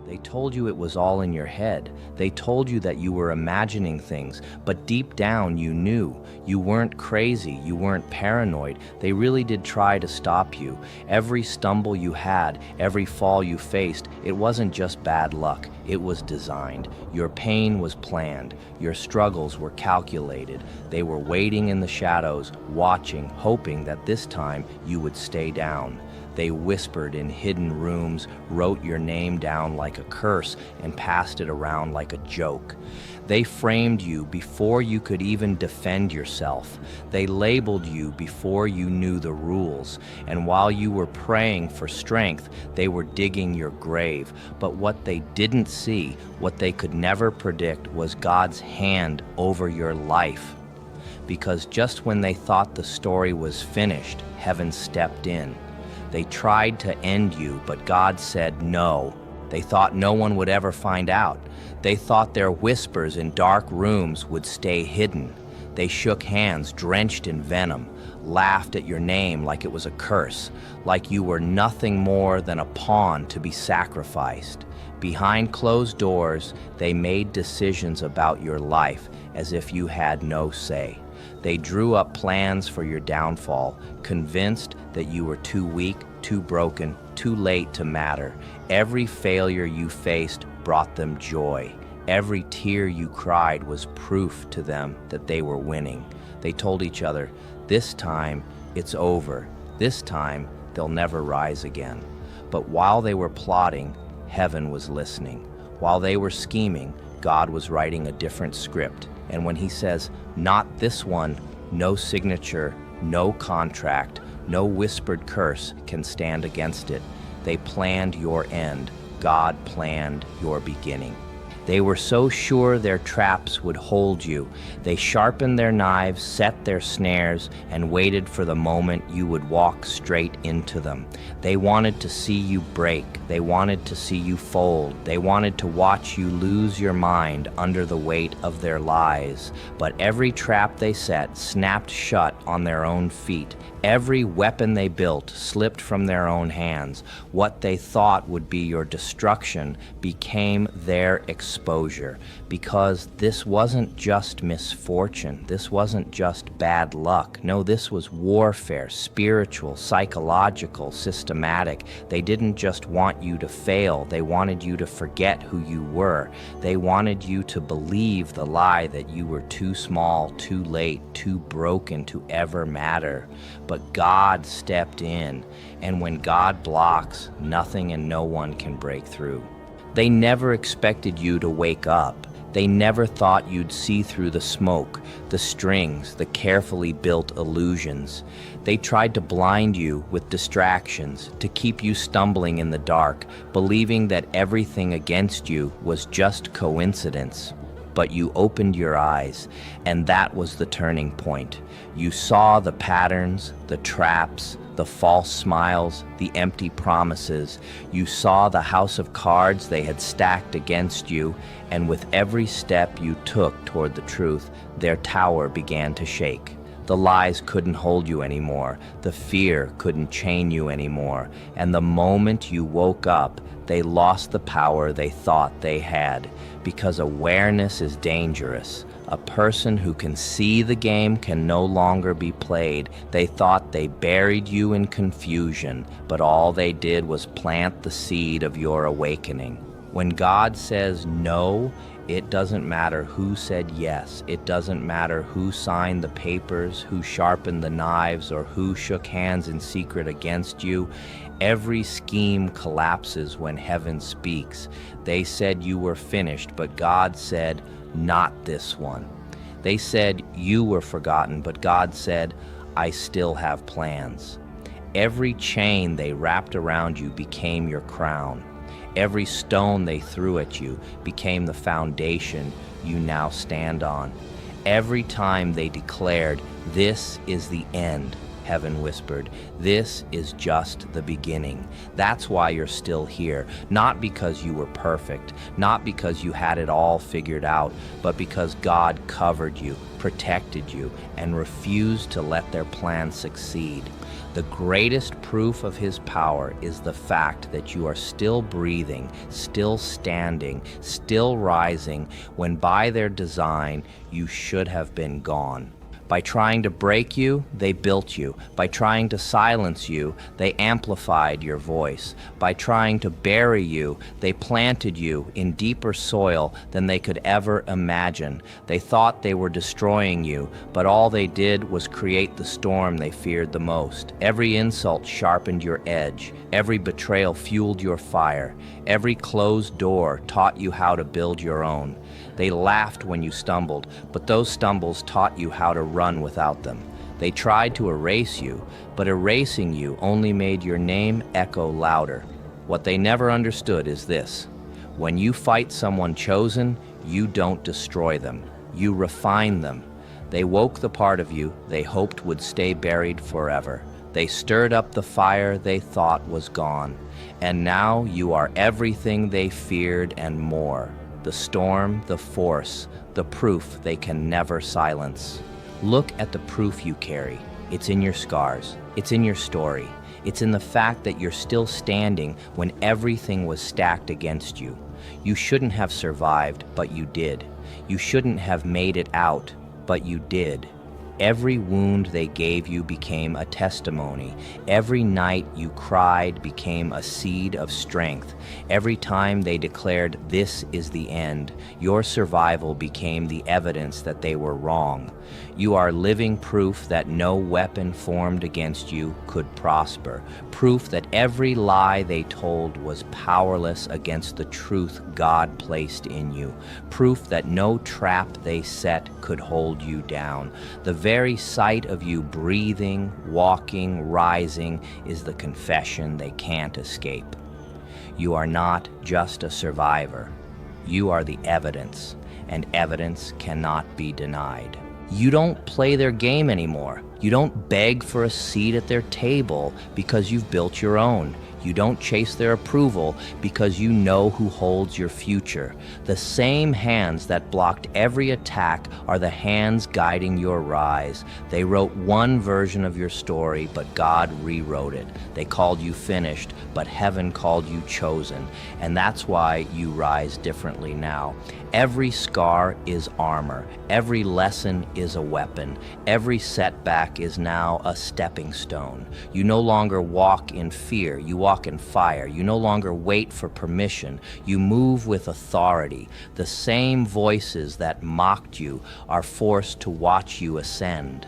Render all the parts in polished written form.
They told you it was all in your head. They told you that you were imagining things, but deep down you knew. You weren't crazy, you weren't paranoid. They really did try to stop you. Every stumble you had, every fall you faced, it wasn't just bad luck, it was designed. Your pain was planned, your struggles were calculated. They were waiting in the shadows, watching, hoping that this time you would stay down. They whispered in hidden rooms, wrote your name down like a curse, and passed it around like a joke. They framed you before you could even defend yourself. They labeled you before you knew the rules. And while you were praying for strength, they were digging your grave. But what they didn't see, what they could never predict, was God's hand over your life. Because just when they thought the story was finished, heaven stepped in. They tried to end you, but God said no. They thought no one would ever find out. They thought their whispers in dark rooms would stay hidden. They shook hands drenched in venom, laughed at your name like it was a curse, like you were nothing more than a pawn to be sacrificed. Behind closed doors, they made decisions about your life as if you had no say. They drew up plans for your downfall, convinced that you were too weak, too broken, too late to matter. Every failure you faced brought them joy. Every tear you cried was proof to them that they were winning. They told each other, this time it's over. This time they'll never rise again. But while they were plotting, heaven was listening. While they were scheming, God was writing a different script. And when he says, not this one, no signature, no contract, no whispered curse can stand against it. They planned your end. God planned your beginning. They were so sure their traps would hold you. They sharpened their knives, set their snares, and waited for the moment you would walk straight into them. They wanted to see you break. They wanted to see you fold. They wanted to watch you lose your mind under the weight of their lies. But every trap they set snapped shut on their own feet. Every weapon they built slipped from their own hands. What they thought would be your destruction became their exposure. Because this wasn't just misfortune. This wasn't just bad luck. No, this was warfare, spiritual, psychological, systematic. They didn't just want you to fail. They wanted you to forget who you were. They wanted you to believe the lie that you were too small, too late, too broken to ever matter. But God stepped in, and when God blocks, nothing and no one can break through. They never expected you to wake up. They never thought you'd see through the smoke, the strings, the carefully built illusions. They tried to blind you with distractions, to keep you stumbling in the dark, believing that everything against you was just coincidence. But you opened your eyes, and that was the turning point. You saw the patterns, the traps, the false smiles, the empty promises. You saw the house of cards they had stacked against you, and with every step you took toward the truth, their tower began to shake. The lies couldn't hold you anymore. The fear couldn't chain you anymore. And the moment you woke up, they lost the power they thought they had. Because awareness is dangerous. A person who can see the game can no longer be played. They thought they buried you in confusion, but all they did was plant the seed of your awakening. When God says no, it doesn't matter who said yes. It doesn't matter who signed the papers, who sharpened the knives, or who shook hands in secret against you. Every scheme collapses when heaven speaks. They said you were finished, but God said, not this one. They said you were forgotten, but God said, I still have plans. Every chain they wrapped around you became your crown. Every stone they threw at you became the foundation you now stand on. Every time they declared, this is the end, heaven whispered. This is just the beginning. That's why you're still here. Not because you were perfect, not because you had it all figured out, but because God covered you, protected you, and refused to let their plan succeed. The greatest proof of his power is the fact that you are still breathing, still standing, still rising, when by their design you should have been gone. By trying to break you, they built you. By trying to silence you, they amplified your voice. By trying to bury you, they planted you in deeper soil than they could ever imagine. They thought they were destroying you, but all they did was create the storm they feared the most. Every insult sharpened your edge. Every betrayal fueled your fire. Every closed door taught you how to build your own. They laughed when you stumbled, but those stumbles taught you how to run without them. They tried to erase you, but erasing you only made your name echo louder. What they never understood is this: when you fight someone chosen, you don't destroy them, you refine them. They woke the part of you they hoped would stay buried forever. They stirred up the fire they thought was gone. And now you are everything they feared and more. The storm, the force, the proof they can never silence. Look at the proof you carry. It's in your scars. It's in your story. It's in the fact that you're still standing when everything was stacked against you. You shouldn't have survived, but you did. You shouldn't have made it out, but you did. Every wound they gave you became a testimony. Every night you cried became a seed of strength. Every time they declared, "This is the end," your survival became the evidence that they were wrong. You are living proof that no weapon formed against you could prosper. Proof that every lie they told was powerless against the truth God placed in you. Proof that no trap they set could hold you down. The very sight of you breathing, walking, rising is the confession they can't escape. You are not just a survivor. You are the evidence, and evidence cannot be denied. You don't play their game anymore. You don't beg for a seat at their table because you've built your own. You don't chase their approval because you know who holds your future. The same hands that blocked every attack are the hands guiding your rise. They wrote one version of your story, but God rewrote it. They called you finished, but heaven called you chosen. And that's why you rise differently now. Every scar is armor. Every lesson is a weapon. Every setback is now a stepping stone. You no longer walk in fear. You walk in fire. You no longer wait for permission. You move with authority. The same voices that mocked you are forced to watch you ascend.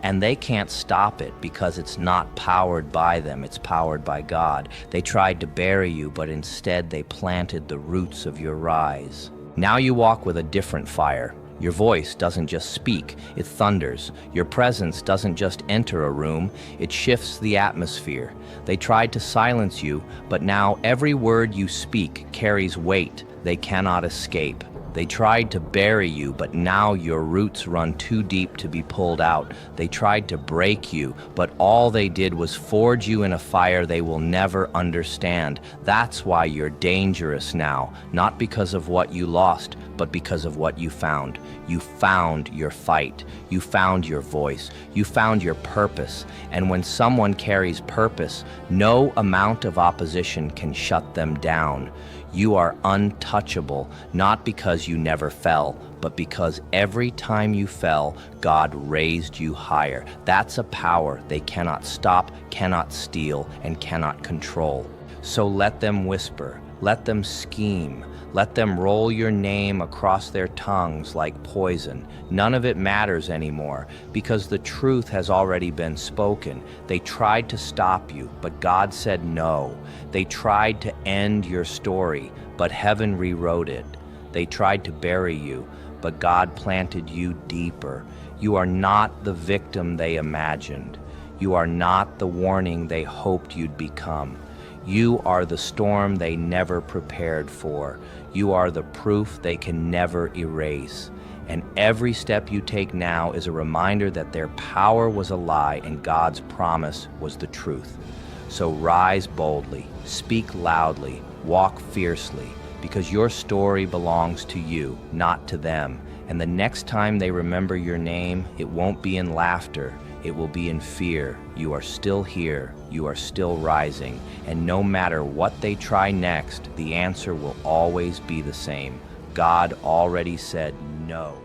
And they can't stop it because it's not powered by them, it's powered by God. They tried to bury you, but instead they planted the roots of your rise. Now you walk with a different fire. Your voice doesn't just speak, it thunders. Your presence doesn't just enter a room, it shifts the atmosphere. They tried to silence you, but now every word you speak carries weight they cannot escape. They tried to bury you, but now your roots run too deep to be pulled out. They tried to break you, but all they did was forge you in a fire they will never understand. That's why you're dangerous now, not because of what you lost, but because of what you found. You found your fight. You found your voice. You found your purpose. And when someone carries purpose, no amount of opposition can shut them down. You are untouchable, not because you never fell, but because every time you fell, God raised you higher. That's a power they cannot stop, cannot steal, and cannot control. So let them whisper, let them scheme, let them roll your name across their tongues like poison. None of it matters anymore because the truth has already been spoken. They tried to stop you, but God said no. They tried to end your story, but heaven rewrote it. They tried to bury you, but God planted you deeper. You are not the victim they imagined. You are not the warning they hoped you'd become. You are the storm they never prepared for. You are the proof they can never erase. And every step you take now is a reminder that their power was a lie and God's promise was the truth. So rise boldly, speak loudly, walk fiercely, because your story belongs to you, not to them. And the next time they remember your name, it won't be in laughter, it will be in fear. You are still here, you are still rising, and no matter what they try next, the answer will always be the same. God already said no.